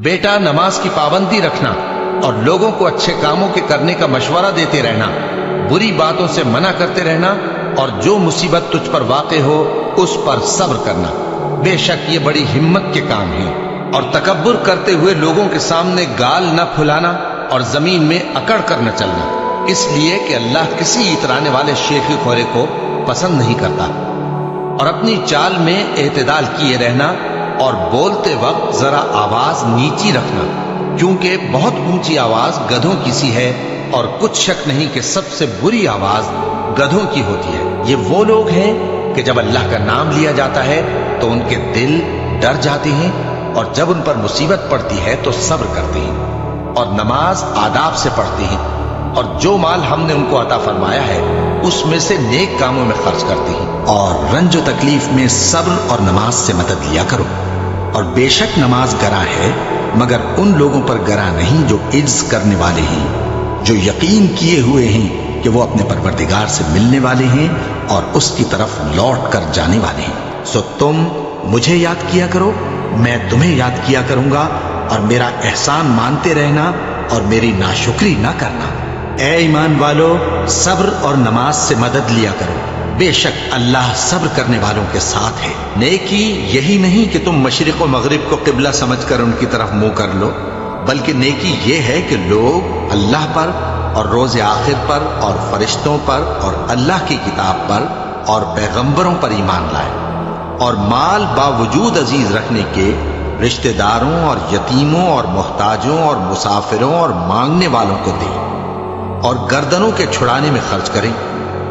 बेटा, नमाज की पाबंदी रखना और लोगों को अच्छे कामों के करने का मशवरा देते रहना, बुरी बातों से मना करते रहना और जो मुसीबत तुझ पर वाक़े हो उस पर सब्र करना। बेशक ये बड़ी हिम्मत के काम हैं। और तकब्बुर करते हुए लोगों के सामने गाल न फुलाना और जमीन में अकड़ कर न चलना, इसलिए कि अल्लाह किसी इतराने वाले शेखी खोरे को पसंद नहीं करता। और अपनी चाल में एतदाल किए रहना और बोलते वक्त जरा आवाज नीची रखना, क्योंकि बहुत ऊंची आवाज गधों की सी है और कुछ शक नहीं कि सबसे बुरी आवाज गधों की होती है। ये वो लोग हैं कि जब अल्लाह का नाम लिया जाता है तो उनके दिल डर जाते हैं और जब उन पर मुसीबत पड़ती है तो सब्र करते हैं और नमाज आदाब से पढ़ते हैं और जो माल हमने उनको अता फरमाया है उसमें से नेक कामों में खर्च करते हैं। और रंज तकलीफ में सब्र और नमाज से मदद लिया करो। और बेशक नमाज गरा है, मगर उन लोगों पर गरा नहीं जो इज्ज करने वाले हैं, जो यकीन किए हुए हैं कि वो अपने परवरदिगार से मिलने वाले हैं और उसकी तरफ लौट कर जाने वाले हैं। सो तुम मुझे याद किया करो, मैं तुम्हें याद किया करूंगा, और मेरा एहसान मानते रहना और मेरी नाशुक्री ना करना। ए ईमान वालो, सब्र और नमाज से मदद लिया करो, बेशक अल्लाह सब्र करने वालों के साथ है। नेकी यही नहीं कि तुम मशरिक और मगरिब को किबला समझकर उनकी तरफ मुंह कर लो, बल्कि नेकी ये है कि लोग अल्लाह पर और रोज़े आखिर पर और फरिश्तों पर और अल्लाह की किताब पर और पैगंबरों पर ईमान लाए और माल बावजूद अजीज रखने के रिश्तेदारों और यतीमों और मोहताजों और मुसाफिरों और मांगने वालों को दें और गर्दनों के छुड़ाने में खर्च करें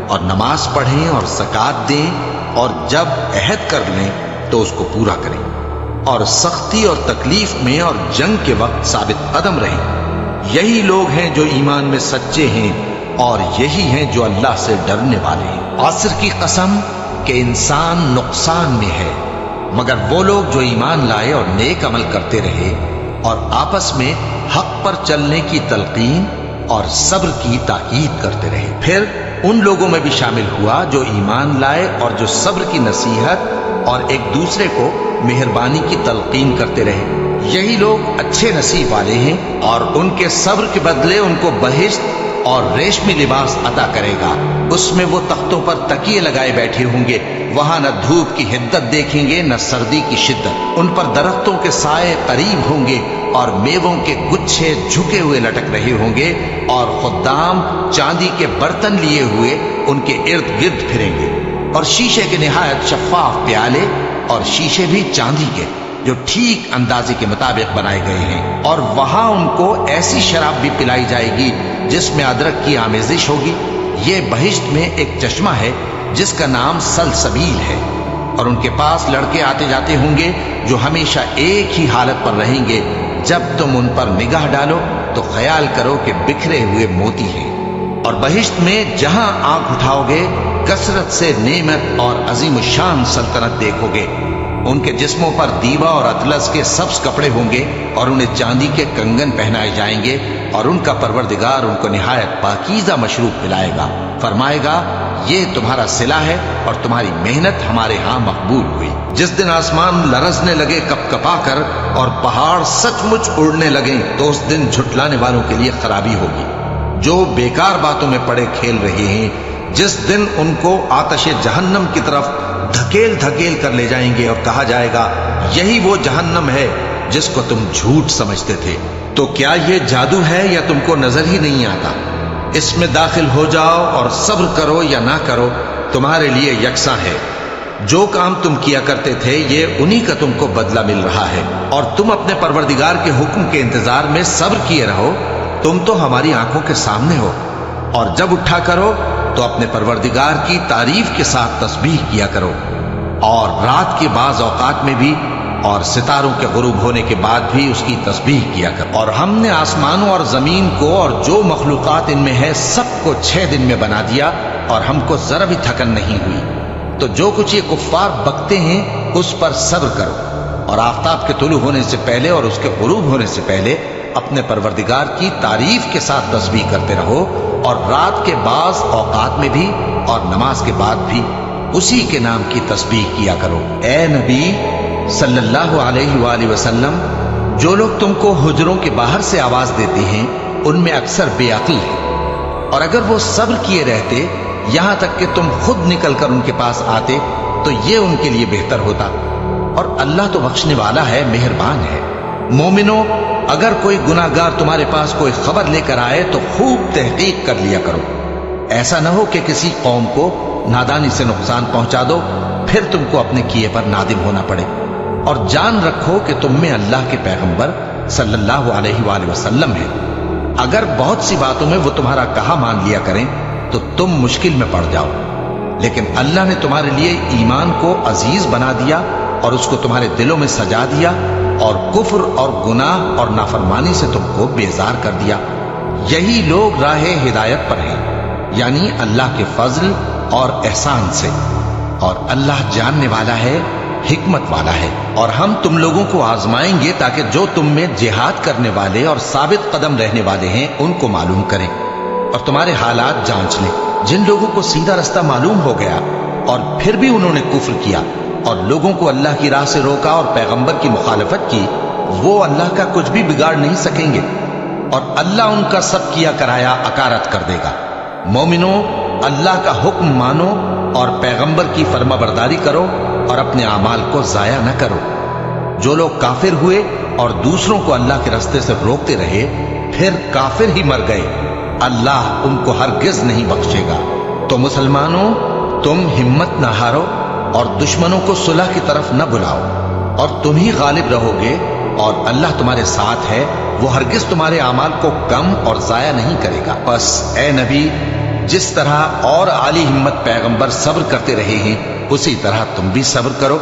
और नमाज पढ़ें और ज़कात दें और जब अहद कर लें तो उसको पूरा करें और सख्ती और तकलीफ में और जंग के वक्त साबित कदम रहें। यही लोग हैं जो ईमान में सच्चे हैं और यही हैं जो अल्लाह से डरने वाले हैं। आसर की कसम कि इंसान नुकसान में है, मगर वो लोग जो ईमान लाए और नेक अमल करते रहे और आपस में हक पर चलने की तलकीन और सब्र की ताकीद करते रहे। फिर उन लोगों में भी शामिल हुआ जो ईमान लाए और जो सब्र की नसीहत और एक दूसरे को मेहरबानी की तलकीन करते रहे। यही लोग अच्छे नसीब वाले हैं और उनके सब्र के बदले उनको बहिश्त और रेशमी लिबास अता करेगा। उसमें वो तख्तों पर तकिए लगाए बैठे होंगे, वहां न धूप की हिद्दत देखेंगे न सर्दी की शिद्दत। उन पर दरख्तों के साए करीब होंगे और मेवों के गुच्छे झुके हुए लटक रहे होंगे और खुद्दाम चांदी के बर्तन लिए हुए उनके इर्द गिर्द फिरेंगे और शीशे के निहायत शफाफ प्याले और शीशे भी चांदी के जो ठीक अंदाजे के मुताबिक बनाए गए हैं। और वहां उनको ऐसी शराब भी पिलाई जाएगी जिसमें अदरक की आमेजिश होगी। ये बहिश्त में एक चश्मा है जिसका नाम सलसबील है और उनके पास लड़के आते जाते होंगे जो हमेशा एक ही हालत पर रहेंगे। जब तुम उन पर निगाह डालो तो ख्याल करो कि बिखरे हुए मोती हैं। और बहिश्त में जहां आंख उठाओगे कसरत से नेमत और अजीम शान सल्तनत देखोगे। उनके जिस्मों पर दीवा और अतलस के सब्ज कपड़े होंगे और उन्हें चांदी के कंगन पहनाए जाएंगे और उनका परवरदिगार उनको निहायत पाकीज़ा मशरूब पिलाएगा। फरमाएगा, ये तुम्हारा सिला है और तुम्हारी मेहनत हमारे यहाँ मकबूल हुई। जिस दिन आसमान लरजने लगे कपकपा कर और पहाड़ सचमुच उड़ने लगे तो उस दिन झुटलाने वालों के लिए खराबी होगी जो बेकार बातों में पड़े खेल रहे हैं। जिस दिन उनको आतशे जहन्नम की तरफ धकेल धकेल कर ले जाएंगे और कहा जाएगा, यही वो जहन्नम है जिसको तुम झूठ समझते थे। तो क्या ये जादू है या तुमको नजर ही नहीं आता? इसमें दाखिल हो जाओ और सब्र करो या ना करो, तुम्हारे लिए यकसा है। जो काम तुम किया करते थे ये उन्हीं का तुमको बदला मिल रहा है और तुम अपने परवरदिगार के हुक्म के इंतजार में सब्र किए रहो। तुम तो हमारी आंखों के सामने हो। और जब उठा करो तो अपने परवरदिगार की तारीफ के साथ तस्बीह किया करो और रात के बाज औकात में भी और सितारों के गुरूब होने के बाद भी उसकी तस्बीह किया करो। और हमने आसमानों और जमीन को और जो मखलूकात इनमें है सबको 6 दिन में बना दिया और हमको जरा भी थकन नहीं हुई। तो जो कुछ ये कुफ्फार बकते हैं उस पर सब्र करो और आफताब के तुलू होने से पहले और उसके गुरूब होने से पहले अपने परवरदिगार की तारीफ के साथ तस्बीह करते रहो और रात के बाज औकात में भी और नमाज के बाद भी उसी के नाम की तस्बीह किया करो। ए नबी सल्लल्लाहु अलैहि वसल्लम, जो लोग तुमको हुजरों के बाहर से आवाज देते हैं उनमें अक्सर बेअक्ल है, और अगर वो सब्र किए रहते यहां तक कि तुम खुद निकलकर उनके पास आते तो ये उनके लिए बेहतर होता, और अल्लाह तो बख्शने वाला है, मेहरबान है। मोमिनो, अगर कोई गुनाहगार तुम्हारे पास कोई खबर लेकर आए तो खूब तहकीक कर लिया करो। ऐसा न हो कि किसी कौम को नादानी से नुकसान पहुंचा दो, फिर तुमको अपने किए पर नादिम होना पड़े। और जान रखो कि तुम में अल्लाह के पैगंबर सल्लल्लाहु अलैहि वसल्लम है। अगर बहुत सी बातों में वो तुम्हारा कहा मान लिया करें तो तुम मुश्किल में पड़ जाओ, लेकिन अल्लाह ने तुम्हारे लिए ईमान को अजीज बना दिया और उसको तुम्हारे दिलों में सजा दिया, और कुफ्र और गुनाह और नाफरमानी से तुमको बेजार कर दिया। यही लोग राह हिदायत पर हैं, यानी अल्लाह के फजल और एहसान से, और अल्लाह जानने वाला है, हिकमत वाला है। और हम तुम लोगों को आजमाएंगे ताकि जो तुम में जिहाद करने वाले और साबित कदम रहने वाले हैं उनको मालूम करें और तुम्हारे हालात जांच लें। जिन लोगों को सीधा रास्ता मालूम हो गया और फिर भी उन्होंने कुफ्र किया और लोगों को अल्लाह की राह से रोका और पैगंबर की मुखालफत की, वो अल्लाह का कुछ भी बिगाड़ नहीं सकेंगे, और अल्लाह उनका सब किया कराया अकारत कर देगा। मोमिनो, अल्लाह का हुक्म मानो और पैगंबर की फरमाबरदारी करो और अपने आमाल को जाया न करो। जो लोग काफिर हुए और दूसरों को अल्लाह के रास्ते से रोकते रहे फिर काफिर ही मर गए, अल्लाह उनको हरगिज नहीं बख्शेगा। तो मुसलमानों, तुम हिम्मत न हारो और दुश्मनों को सुलह की तरफ न बुलाओ, और तुम ही गालिब रहोगे, और अल्लाह तुम्हारे साथ है, वो हरगिज तुम्हारे आमाल को कम और जाया नहीं करेगा। बस ए नबी, जिस तरह और आली हिम्मत पैगंबर सब्र करते रहे हैं उसी तरह तुम भी सब्र करो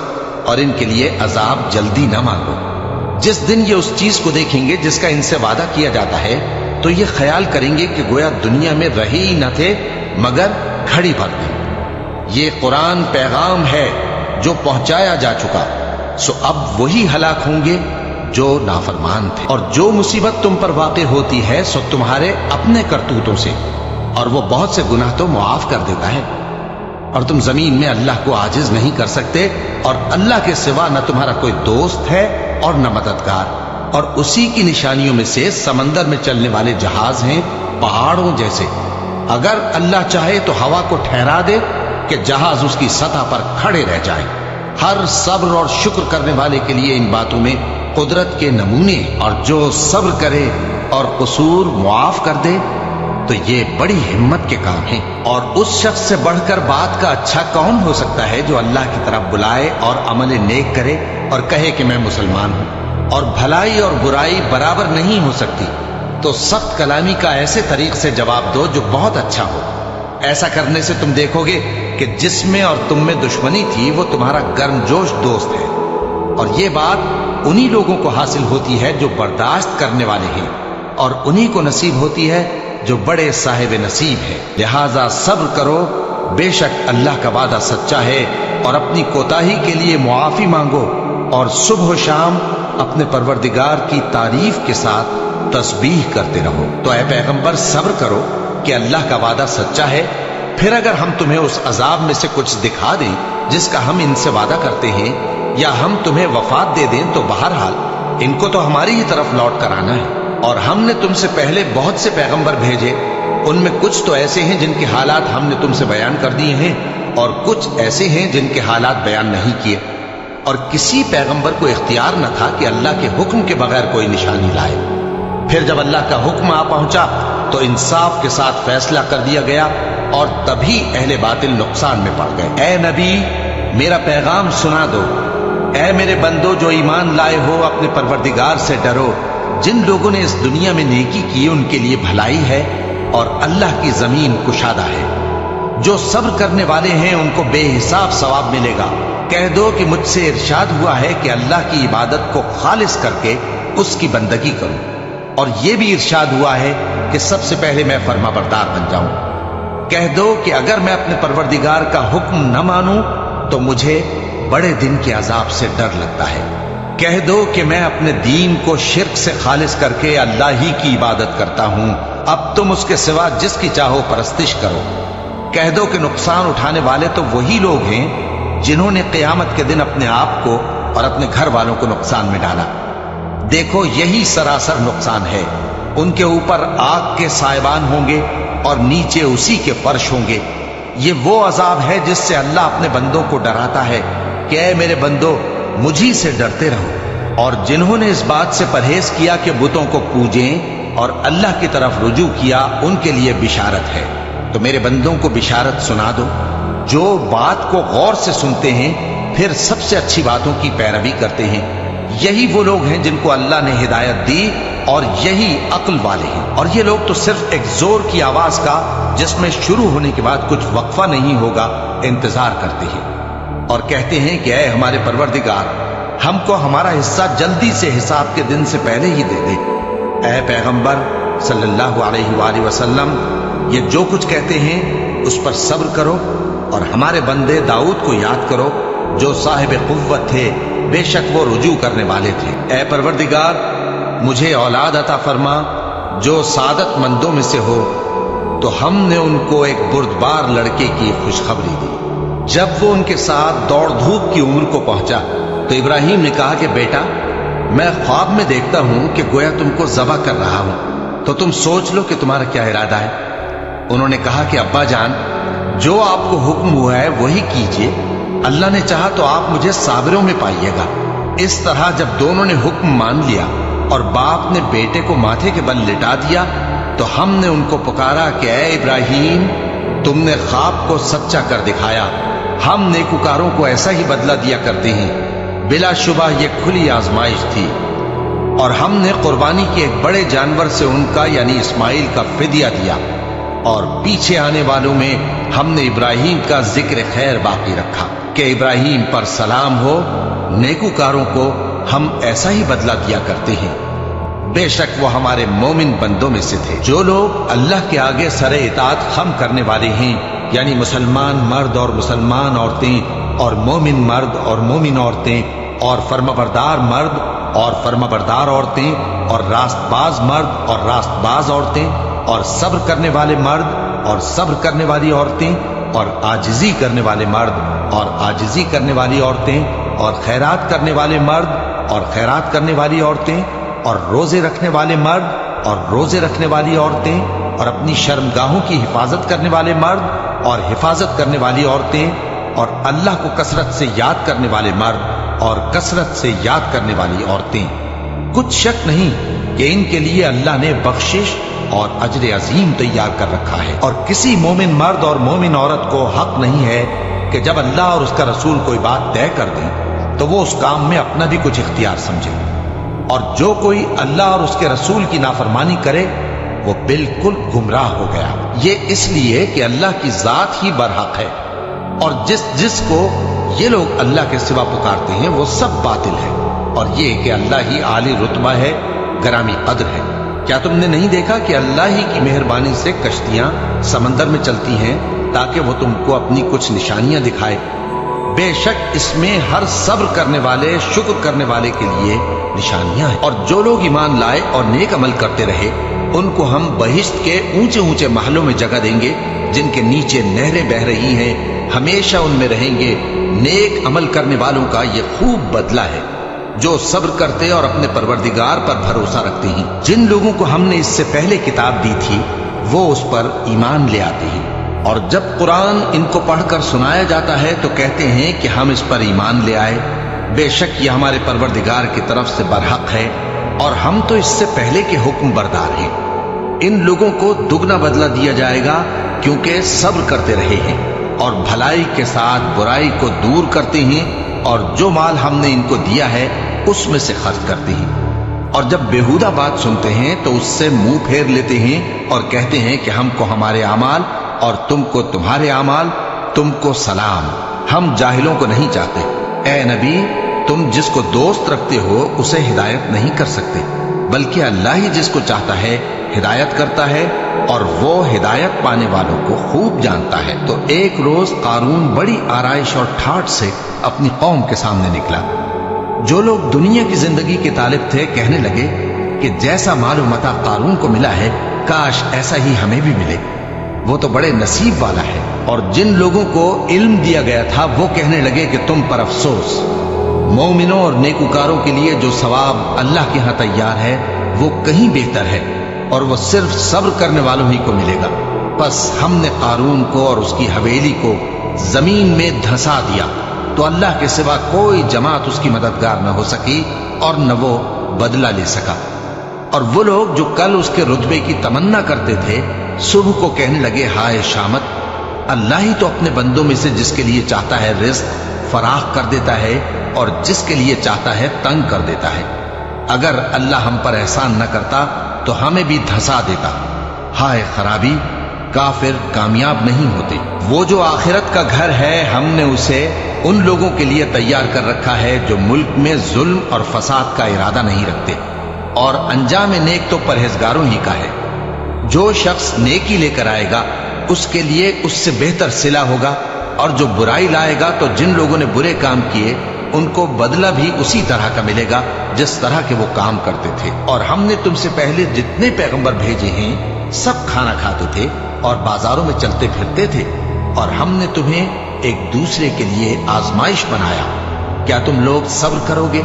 और इनके लिए अजाब जल्दी न मांगो। जिस दिन ये उस चीज को देखेंगे जिसका इनसे वादा किया जाता है तो ये ख्याल करेंगे कि गोया दुनिया में रहे ही न थे मगर घड़ी भर में। ये कुरान पैगाम है जो पहुंचाया जा चुका, सो अब वही हलाक होंगे जो नाफरमान थे। और जो मुसीबत तुम पर वाक़ई होती है सो तुम्हारे अपने करतूतों से, और वो बहुत से गुनाह तो मुआफ कर देता है। और तुम जमीन में अल्लाह को आजिज नहीं कर सकते, और अल्लाह के सिवा न तुम्हारा कोई दोस्त है और न मददगार। और उसी की निशानियों में से समंदर में चलने वाले जहाज हैं पहाड़ों जैसे। अगर अल्लाह चाहे तो हवा को ठहरा दे कि जहाज उसकी सतह पर खड़े रह जाए। हर सब्र और शुक्र करने वाले के लिए इन बातों में कुदरत के नमूने, और जो सब्र करे और कसूर मुआफ कर दे तो ये बड़ी हिम्मत के काम है। और उस शख्स से बढ़कर बात का अच्छा कौन हो सकता है जो अल्लाह की तरफ बुलाए और अमल नेक करे और कहे कि मैं मुसलमान हूं। और भलाई और बुराई बराबर नहीं हो सकती, तो सख्त कलामी का ऐसे तरीक से जवाब दो जो बहुत अच्छा हो। ऐसा करने से तुम देखोगे कि जिसमें और तुम में दुश्मनी थी वो तुम्हारा गर्मजोश दोस्त है। और ये बात उन्हीं लोगों को हासिल होती है जो बर्दाश्त करने वाले हैं, और उन्हीं को नसीब होती है जो बड़े साहिब नसीब है। लिहाजा सब्र करो, बेशक अल्लाह का वादा सच्चा है, और अपनी कोताही के लिए मुआफी मांगो, और सुबह शाम अपने परवरदिगार की तारीफ के साथ तस्बीह करते रहो। तो ऐ पैगंबर सब्र करो कि अल्लाह का वादा सच्चा है। फिर अगर हम तुम्हें उस अजाब में से कुछ दिखा दें जिसका हम इनसे वादा करते हैं, या हम तुम्हें वफात दे दें, तो बहरहाल इनको तो हमारी ही तरफ लौट कर आना है। और हमने तुमसे पहले बहुत से पैगंबर भेजे, उनमें कुछ तो ऐसे हैं जिनके हालात हमने तुमसे बयान कर दिए हैं, और कुछ ऐसे हैं जिनके हालात बयान नहीं किए। और किसी पैगंबर को इख्तियार न था कि अल्लाह के हुक्म के बगैर कोई निशानी लाए। फिर जब अल्लाह का हुक्म आ पहुंचा तो इंसाफ के साथ फैसला कर दिया गया, और तभी अहले बातिल नुकसान में पड़ गए। ए नबी, मेरा पैगाम सुना दो। ए मेरे बंदो जो ईमान लाए हो, अपने परवरदिगार से डरो। जिन लोगों ने इस दुनिया में नेकी की उनके लिए भलाई है, और अल्लाह की जमीन कुशादा है। जो सब्र करने वाले हैं उनको बेहिसाब सवाब मिलेगा। कह दो कि मुझसे इरशाद हुआ है कि अल्लाह की इबादत को खालिस करके उसकी बंदगी करूं, और यह भी इरशाद हुआ है कि सबसे पहले मैं फरमाबरदार बन जाऊं। कह दो कि अगर मैं अपने परवरदिगार का हुक्म न मानूं तो मुझे बड़े दिन के अजाब से डर लगता है। कह दो कि मैं अपने दीन को शिर्क से खालिस करके अल्लाह ही की इबादत करता हूं, अब तुम उसके सिवा जिसकी चाहो परस्तिश करो। कह दो कि नुकसान उठाने वाले तो वही लोग हैं जिन्होंने क़यामत के दिन अपने आप को और अपने घर वालों को नुकसान में डाला। देखो यही सरासर नुकसान है। उनके ऊपर आग के साइबान होंगे और नीचे उसी के फर्श होंगे। ये वो अजाब है जिससे अल्लाह अपने बंदों को डराता है कि ऐ मेरे बंदो मुझी से डरते रहो। और जिन्होंने इस बात से परहेज किया कि बुतों को पूजें और अल्लाह की तरफ रुजू किया, उनके लिए बिशारत है। तो मेरे बंदों को बिशारत सुना दो जो बात को गौर से सुनते हैं, फिर सबसे अच्छी बातों की पैरवी करते हैं। यही वो लोग हैं जिनको अल्लाह ने हिदायत दी और यही अक्ल वाले हैं। और ये लोग तो सिर्फ एक जोर की आवाज का, जिसमें शुरू होने के बाद कुछ वक्फा नहीं होगा, इंतजार करते हैं और कहते हैं कि ऐ हमारे परवरदिगार, हमको हमारा हिस्सा जल्दी से हिसाब के दिन से पहले ही दे दे। ऐ पैगंबर सल्लल्लाहु अलैहि वसल्लम, ये जो कुछ कहते हैं उस पर सब्र करो और हमारे बंदे दाऊद को याद करो जो साहिब कुव्वत थे, बेशक वो रुजू करने वाले थे। ऐ परवरदिगार, मुझे औलाद अता फरमा जो सादत मंदों में से हो। तो हमने उनको एक बुर्दबार लड़के की खुशखबरी दी। जब वो उनके साथ दौड़ धूप की उम्र को पहुंचा तो इब्राहिम ने कहा कि बेटा, मैं ख्वाब में देखता हूं कि गोया तुमको ज़बह कर रहा हूं, तो तुम सोच लो कि तुम्हारा क्या इरादा है। उन्होंने कहा कि अब्बा जान, जो आपको हुक्म हुआ है वही कीजिए। अल्लाह ने चाहा तो आप मुझे साबिरों में पाइएगा। इस तरह जब दोनों ने हुक्म मान लिया और बाप ने बेटे को माथे के बल लिटा दिया, तो हमने उनको पुकारा कि ऐ इब्राहिम, तुमने ख्वाब को सच्चा कर दिखाया। हम नेकुकारों को ऐसा ही बदला दिया करते हैं। बिलाशुबा ये खुली आजमाइश थी और हमने कुर्बानी के एक बड़े जानवर से उनका यानी इस्माइल का फिदिया दिया। और पीछे आने वालों में हमने इब्राहिम का जिक्र खैर बाकी रखा कि इब्राहिम पर सलाम हो। नेकुकारों को हम ऐसा ही बदला दिया करते हैं। बेशक वो हमारे मोमिन बंदों में से थे। जो लोग अल्लाह के आगे सरे इताअत खम करने वाले हैं, यानी मुसलमान मर्द और मुसलमान औरतें और मोमिन मर्द और मोमिन औरतें और फर्माबरदार मर्द और फर्माबरदार औरतें और रास्तबाज मर्द और रास्तबाज औरतें और सब्र करने वाले मर्द और सब्र करने वाली औरतें और आजिजी करने वाले मर्द और आजिजी करने वाली औरतें और खैरात करने वाले मर्द और खैरात करने वाली औरतें और रोजे रखने वाले मर्द और रोजे रखने वाली औरतें और अपनी शर्मगाहों की हिफाजत करने वाले मर्द और हिफाजत करने वाली औरतें और अल्लाह को कसरत से याद करने वाले मर्द और कसरत से याद करने वाली औरतें। कुछ शक नहीं कि इनके लिए अल्लाह ने बख्शिश और अजर अजीम तैयार कर रखा है। और किसी मोमिन मर्द और मोमिन औरत को हक नहीं है कि जब अल्लाह और उसका रसूल कोई बात तय कर दें तो वो उस काम में अपना भी कुछ इख्तियार समझे। और जो कोई अल्लाह और उसके रसूल की नाफरमानी करे वो बिल्कुल गुमराह हो गया। ये इसलिए कि अल्लाह की जात ही बरहक है और जिसको ये लोग अल्लाह के सिवा पुकारते हैं वो सब बातिल है। और ये कि अल्लाह ही आली रुतबा है, गरामी कद्र है। क्या तुमने नहीं देखा कि अल्लाह ही की मेहरबानी से कश्तियां समंदर में चलती हैं ताकि वो तुमको अपनी कुछ निशानियां दिखाए। बेशक इसमें हर सब्र करने वाले, शुक्र करने वाले के लिए निशानियां हैं। और जो लोग ईमान लाए और नेक अमल करते रहे उनको हम बहिश्त के ऊंचे ऊंचे महलों में जगह देंगे जिनके नीचे नहरें बह रही हैं, हमेशा उनमें रहेंगे। नेक अमल करने वालों का ये खूब बदला है जो सब्र करते और अपने परवरदिगार पर भरोसा रखते हैं। जिन लोगों को हमने इससे पहले किताब दी थी वो उस पर ईमान ले आते हैं। और जब कुरान इनको पढ़कर सुनाया जाता है तो कहते हैं कि हम इस पर ईमान ले आए। बेशक ये हमारे परवरदिगार की तरफ से बरहक है और हम तो इससे पहले के हुक्म बरदार हैं। इन लोगों को दुगना बदला दिया जाएगा क्योंकि सब्र करते रहे हैं और भलाई के साथ बुराई को दूर करते हैं और जो माल हमने इनको दिया है उसमें से खर्च करते हैं। और जब बेहुदा बात सुनते हैं तो उससे मुंह फेर लेते हैं और कहते हैं कि हमको हमारे आमाल और तुमको तुम्हारे आमाल, तुमको सलाम, हम जाहिलों को नहीं चाहते। ए नबी, तुम जिसको दोस्त रखते हो उसे हिदायत नहीं कर सकते, बल्कि अल्लाह ही जिसको चाहता है हिदायत करता है और वो हिदायत पाने वालों को खूब जानता है। तो एक रोज कारून बड़ी आराइश और ठाठ से अपनी कौम के सामने निकला। जो लोग दुनिया की जिंदगी के तालिब थे कहने लगे कि जैसा मालूम मता कारून को मिला है काश ऐसा ही हमें भी मिले, वो तो बड़े नसीब वाला है। और जिन लोगों को इल्म दिया गया था वो कहने लगे कि तुम पर अफसोस, मोमिनों और नेकुकारों के लिए जो सवाब अल्लाह के यहाँ तैयार है वो कहीं बेहतर है और वो सिर्फ सब्र करने वालों ही को मिलेगा। बस हमने कारून को और उसकी हवेली को जमीन में धंसा दिया तो अल्लाह के सिवा कोई जमात उसकी मददगार न हो सकी और न वो बदला ले सका। और वो लोग जो कल उसके रुतबे की तमन्ना करते थे सुबह को कहने लगे, हाय शामत, अल्लाह ही तो अपने बंदों में से जिसके लिए चाहता है रिज्क फराख कर देता है और जिसके लिए चाहता है तंग कर देता है। अगर अल्लाह हम पर एहसान न करता तो हमें भी धंसा देता। हाय खराबी, काफिर कामयाब नहीं होते। वो जो आखिरत का घर है हमने उसे उन लोगों के लिए तैयार कर रखा है जो मुल्क में जुल्म और फसाद का इरादा नहीं रखते, और अंजाम नेक तो परहेजगारों ही का है। जो शख्स नेकी लेकर आएगा उसके लिए उससे बेहतर सिला होगा, और जो बुराई लाएगा तो जिन लोगों ने बुरे काम किए उनको बदला भी उसी तरह का मिलेगा जिस तरह के वो काम करते थे। और हमने तुमसे पहले जितने पैगंबर भेजे हैं सब खाना खाते थे और बाजारों में चलते फिरते थे, और हमने तुम्हें एक दूसरे के लिए आजमाइश बनाया। क्या तुम लोग सब्र करोगे?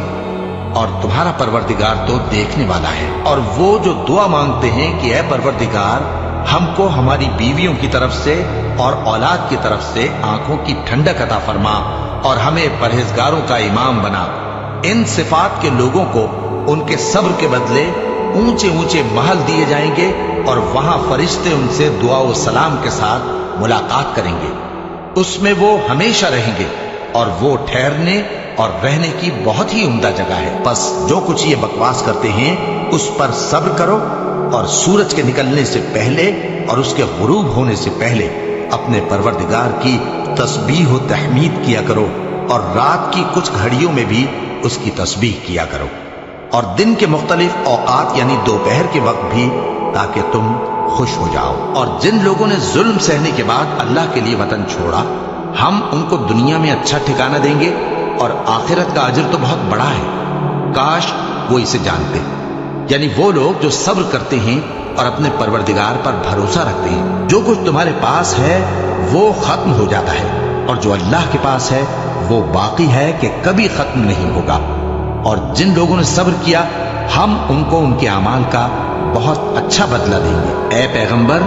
और तुम्हारा परवरदिगार तो देखने वाला है। और वो जो दुआ मांगते हैं कि ऐ परवरदिगार, हमको हमारी बीवियों की तरफ से और औलाद की तरफ से आंखों की ठंडक अता फरमा और हमें परहेजगारों का इमाम बना। इन सिफात के लोगों को उनके सब्र के बदले ऊंचे ऊंचे महल दिए जाएंगे और वहां फरिश्ते उनसे दुआ व सलाम के साथ मुलाकात करेंगे। उसमें वो हमेशा रहेंगे और वो ठहरने और रहने की बहुत ही उम्दा जगह है। बस जो कुछ ये बकवास करते हैं उस पर सब्र करो और सूरज के निकलने से पहले और उसके गुरूब होने से पहले अपने परवरदिगार की तस्बीह व तहमीद किया करो, और रात की कुछ घड़ियों में भी उसकी तस्बीह किया करो, और दिन के मुख्तलिफ औकात यानी दोपहर के वक्त भी, ताकि तुम खुश हो जाओ। और जिन लोगों ने जुल्म सहने के बाद अल्लाह के लिए वतन छोड़ा, हम उनको दुनिया में अच्छा ठिकाना देंगे और आखिरत का अजर तो बहुत बड़ा है। काश वो इसे जानते। यानी वो लोग जो सब्र करते हैं और अपने परवरदिगार पर भरोसा रखते हैं। जो कुछ तुम्हारे पास है वो खत्म हो जाता है, और जो अल्लाह के पास है वो बाकी है कि कभी खत्म नहीं होगा। और जिन लोगों ने सब्र किया हम उनको उनके अमाल का बहुत अच्छा बदला देंगे। ए पैगंबर,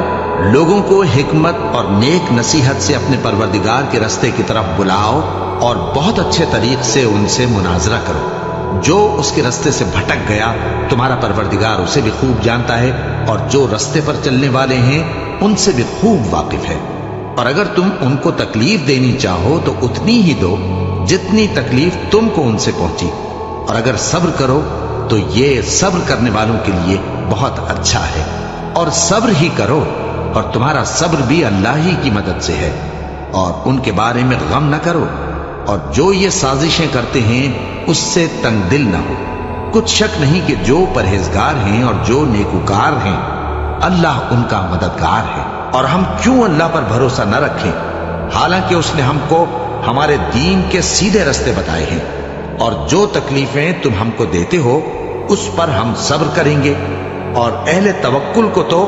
लोगों को हिकमत और नेक नसीहत से अपने परवरदिगार के रास्ते की तरफ बुलाओ और बहुत अच्छे तरीके से उनसे मुनाजरा करो। जो उसके रास्ते से भटक गया तुम्हारा परवरदिगार उसे भी खूब जानता है, और जो रास्ते पर चलने वाले हैं उनसे भी खूब वाकिफ है। और अगर तुम उनको तकलीफ देनी चाहो तो उतनी ही दो जितनी तकलीफ तुमको उनसे पहुंची, और अगर सब्र करो तो ये सब्र करने वालों के लिए बहुत अच्छा है। और सब्र ही करो, और तुम्हारा सब्र भी अल्लाह ही की मदद से है, और उनके बारे में गम न करो, और जो ये साजिशें करते हैं उससे तंग दिल न हो। कुछ शक नहीं कि जो परहेजगार हैं और जो नेकुकार हैं अल्लाह उनका मददगार है। और हम क्यों अल्लाह पर भरोसा न रखें, हालांकि उसने हमको हमारे दीन के सीधे रास्ते बताए हैं। और जो तकलीफें तुम हमको देते हो उस पर हम सब्र करेंगे, और अहले तवक्कुल को तो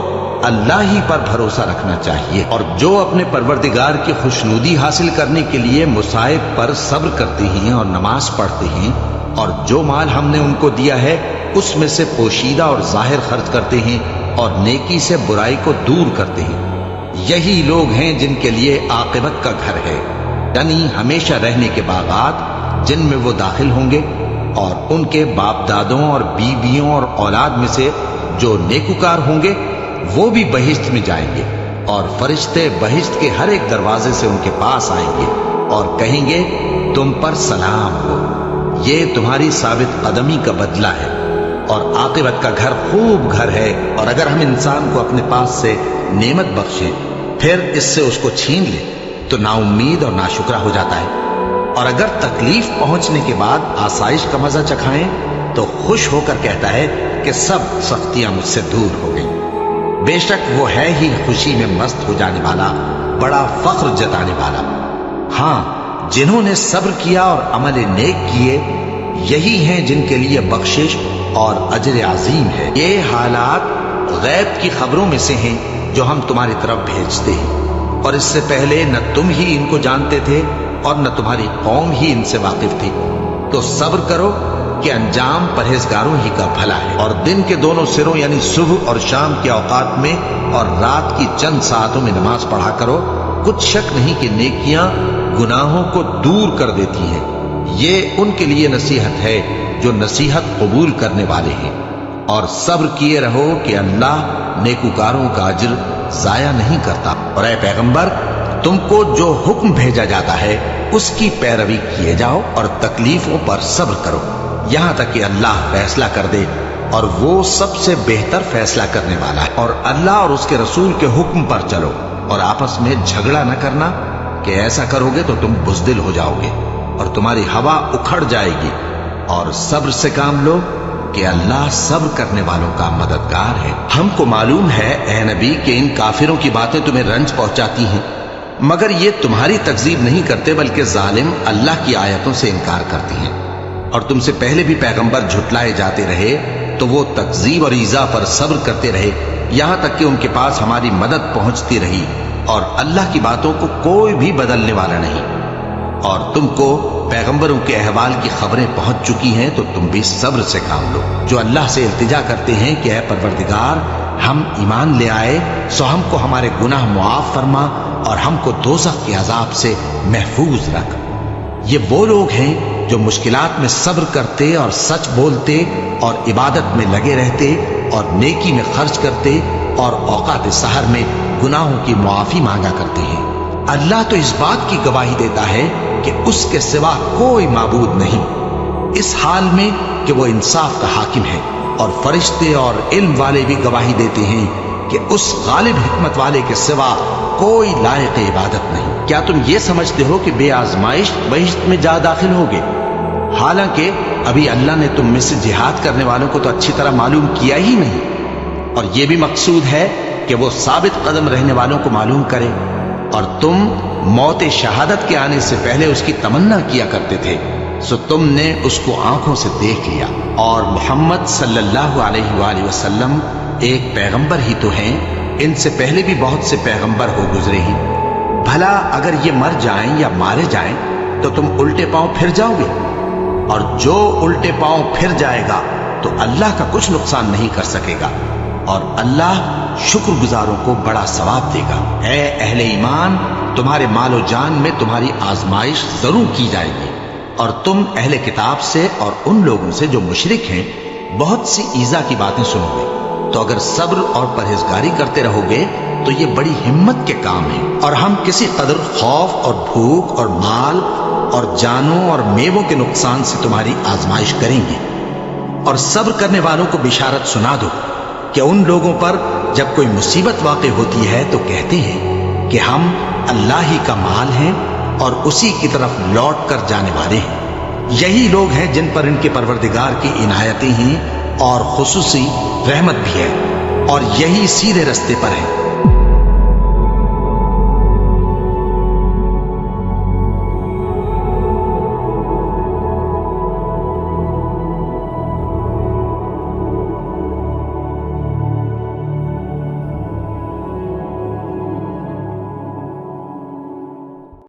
अल्लाह ही पर भरोसा रखना चाहिए। और जो अपने परवरदिगार की खुशनुदी हासिल करने के लिए मुसाइब पर सब्र करते हैं और नमाज पढ़ते हैं, और जो माल हमने उनको दिया है उसमें से पोशीदा और जाहिर खर्च करते हैं और नेकी से बुराई को दूर करते हैं, यही लोग हैं जिनके लिए आकिबत का घर है, यानी हमेशा रहने के बागात जिनमें वो दाखिल होंगे। और उनके बाप दादों और बीबियों और औलाद में से जो नेकुकार होंगे वो भी बहिश्त में जाएंगे, और फरिश्ते बहिश्त के हर एक दरवाजे से उनके पास आएंगे और कहेंगे तुम पर सलाम हो, ये तुम्हारी साबित कदमी का बदला है, और आकिबत का घर खूब घर है। और अगर हम इंसान को अपने पास से नेमत बख्शें फिर इससे उसको छीन ले तो नाउम्मीद और नाशुक्रा हो जाता है, और अगर तकलीफ पहुंचने के बाद आसाइश का मजा चखाएं तो खुश होकर कहता है कि सब सख्तियां मुझसे दूर हो गई। बेशक वो है ही खुशी में मस्त हो जाने वाला, बड़ा फख्र जताने वाला। हाँ, जिन्होंने सब्र किया और अमल नेक किए यही हैं जिनके लिए बख्शिश और अजर अजीम है। ये हालात गैब की खबरों में से हैं जो हम तुम्हारी तरफ भेजते हैं, और इससे पहले न तुम ही इनको जानते थे और न तुम्हारी कौम ही इनसे वाकिफ थी। तो सब्र करो कि अंजाम परहेजगारों ही का भला है। और दिन के दोनों सिरों यानी सुबह और शाम के औकात में और रात की चंद सातों में नमाज पढ़ा करो। कुछ शक नहीं कि नेकियां गुनाहों को दूर कर देती हैं। ये उनके लिए नसीहत है जो नसीहत कबूल करने वाले हैं। और सब्र किए रहो कि अल्लाह नेकुकारों का अज्र जाया नहीं करता। और ऐ पैगंबर, तुमको जो हुक्म भेजा जाता है उसकी पैरवी किए जाओ और तकलीफों पर सब्र करो यहां तक कि अल्लाह फैसला कर दे, और वो सबसे बेहतर फैसला करने वाला है। और अल्लाह और उसके रसूल के हुक्म पर चलो और आपस में झगड़ा न करना कि ऐसा करोगे तो तुम बुज़दिल हो जाओगे और तुम्हारी हवा उखड़ जाएगी। और सब्र से काम लो कि अल्लाह सब्र करने वालों का मददगार है। हमको मालूम है ए नबी कि इन काफिरों की बातें तुम्हें रंज पहुंचाती हैं, मगर ये तुम्हारी तकजीब नहीं करते बल्कि जालिम अल्लाह की आयतों से इनकार करती हैं। और तुमसे पहले भी पैगंबर झुटलाए जाते रहे तो वो तकजीब और ईजा पर सब्र करते रहे यहां तक कि उनके पास हमारी मदद पहुंचती रही। और अल्लाह की बातों को कोई भी बदलने वाला नहीं। और तुमको पैगंबरों के अहवाल की खबरें पहुंच चुकी हैं तो तुम भी सब्र से काम लो। जो अल्लाह से इल्तिजा करते हैं कि ऐ परवरदिगार, हम ईमान ले आए सो हमको हमारे गुनाह मुआफ फरमा और हमको दोज़ख के अजाब से महफूज रख। ये वो लोग हैं जो मुश्किलात में सब्र करते और सच बोलते और इबादत में लगे रहते और नेकी में खर्च करते और औकात सहर में गुनाहों की मुआफी मांगा करते हैं। अल्लाह तो इस बात की गवाही देता है कि उसके सिवा कोई माबूद नहीं, इस हाल में कि वो इंसाफ का हाकिम है। और फरिश्ते और इल्म वाले भी गवाही देते हैं कि उस गालिब हिकमत वाले के सिवा कोई लायक इबादत नहीं। क्या तुम ये समझते हो कि बेआजमाइश बहिश्त में जा दाखिल होगे? हालांकि अभी अल्लाह ने तुम में से जिहाद करने वालों को तो अच्छी तरह मालूम किया ही नहीं। और यह भी मकसूद है कि वो साबित कदम रहने वालों को मालूम करे। और तुम मौत शहादत के आने से पहले उसकी तमन्ना किया करते थे, सो तुमने उसको आंखों से देख लिया। और मोहम्मद सल्लल्लाहु अलैहि वसल्लम एक पैगंबर ही तो हैं, इनसे पहले भी बहुत से पैगंबर हो गुजरे ही। भला अगर ये मर जाएं या मारे जाएं तो तुम उल्टे पांव फिर जाओगे? और जो उल्टे पांव फिर जाएगा तो अल्लाह का कुछ नुकसान नहीं कर सकेगा और अल्लाह शुक्रगुजारों को बड़ा सवाब देगा। ऐ अहले ईमान, तुम्हारे मालो जान में तुम्हारी आजमाइश जरूर की जाएगी और तुम अहले किताब से और उन लोगों से जो मुशरिक हैं बहुत सी ईजा की बातें सुनोगे। तो अगर सब्र और परहेजगारी करते रहोगे तो ये बड़ी हिम्मत के काम है। और हम किसी कदर खौफ और भूख और माल और जानों और मेवों के नुकसान से तुम्हारी आजमाइश करेंगे। और सब्र करने वालों को बिशारत सुना दो कि उन लोगों पर जब कोई मुसीबत वाक़ई होती है तो कहते हैं कि हम अल्लाह ही का माल हैं और उसी की तरफ लौट कर जाने वाले हैं। यही लोग हैं जिन पर इनके परवरदिगार की इनायतें हैं और खुसूसी रहमत भी है, और यही सीधे रास्ते पर है।